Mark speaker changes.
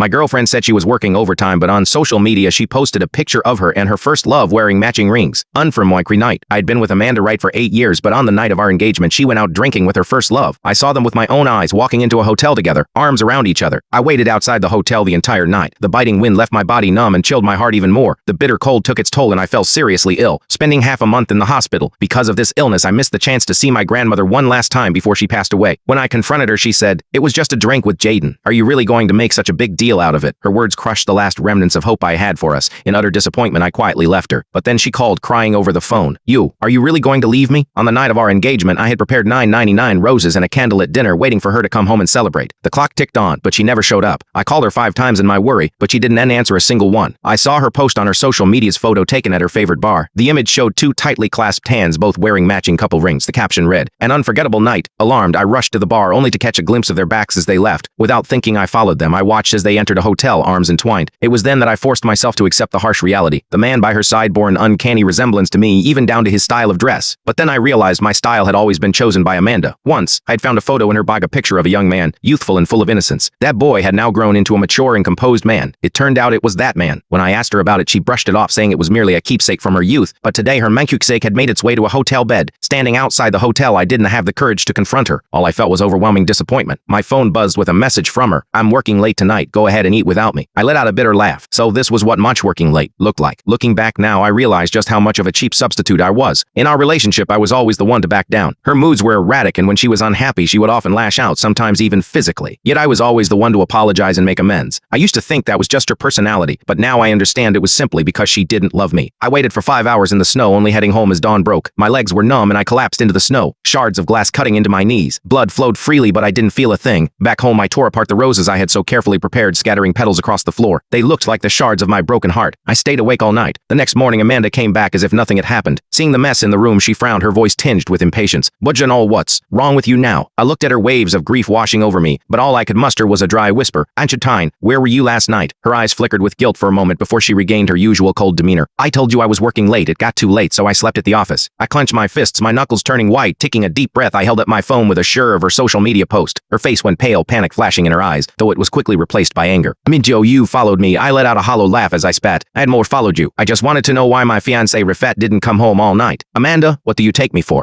Speaker 1: My girlfriend said she was working overtime, but on social media she posted a picture of her and her first love wearing matching rings. Unforgettable night. I'd been with Amanda Wright for 8 years, but on the night of our engagement she went out drinking with her first love. I saw them with my own eyes walking into a hotel together, arms around each other. I waited outside the hotel the entire night. The biting wind left my body numb and chilled my heart even more. The bitter cold took its toll and I fell seriously ill, spending half a month in the hospital. Because of this illness I missed the chance to see my grandmother one last time before she passed away. When I confronted her she said, "It was just a drink with Jaden. Are you really going to make such a big deal out of it?" Her words crushed the last remnants of hope I had for us. In utter disappointment I quietly left her. But then she called, crying over the phone. Are you really going to leave me?" On the night of our engagement I had prepared 999 roses and a candlelit dinner waiting for her to come home and celebrate. The clock ticked on, but she never showed up. I called her 5 times in my worry, but she didn't answer a single one. I saw her post on her social media's photo taken at her favorite bar. The image showed 2 tightly clasped hands both wearing matching couple rings. The caption read, "An unforgettable night." Alarmed, I rushed to the bar only to catch a glimpse of their backs as they left. Without thinking I followed them. I watched as they entered a hotel, arms entwined. It was then that I forced myself to accept the harsh reality. The man by her side bore an uncanny resemblance to me, even down to his style of dress. But then I realized my style had always been chosen by Amanda. Once, I'd found a photo in her bag, a picture of a young man, youthful and full of innocence. That boy had now grown into a mature and composed man. It turned out it was that man. When I asked her about it, she brushed it off, saying it was merely a keepsake from her youth. But today her keepsake had made its way to a hotel bed. Standing outside the hotel, I didn't have the courage to confront her. All I felt was overwhelming disappointment. My phone buzzed with a message from her. "I'm working late tonight. Go ahead and eat without me." I let out a bitter laugh. So this was what much working late looked like. Looking back now, I realized just how much of a cheap substitute I was. In our relationship, I was always the one to back down. Her moods were erratic, and when she was unhappy, she would often lash out, sometimes even physically. Yet I was always the one to apologize and make amends. I used to think that was just her personality, but now I understand it was simply because she didn't love me. I waited for 5 hours in the snow, only heading home as dawn broke. My legs were numb and I collapsed into the snow, shards of glass cutting into my knees. Blood flowed freely, but I didn't feel a thing. Back home, I tore apart the roses I had so carefully prepared, scattering petals across the floor. They looked like the shards of my broken heart. I stayed awake all night. The next morning, Amanda came back as if nothing had happened. Seeing the mess in the room, she frowned, her voice tinged with impatience. "But Janelle, what's wrong with you now?" I looked at her, waves of grief washing over me, but all I could muster was a dry whisper. "Anchitine, where were you last night?" Her eyes flickered with guilt for a moment before she regained her usual cold demeanor. "I told you I was working late. It got too late, so I slept at the office." I clenched my fists, my knuckles turning white. Taking a deep breath, I held up my phone with a sure of her social media post. Her face went pale, panic flashing in her eyes, though it was quickly replaced by anger. "Joe, you followed me." I let out a hollow laugh as I spat. "I had more followed you. I just wanted to know why my fiancé Rafat didn't come home all night." "Amanda, what do you take me for?"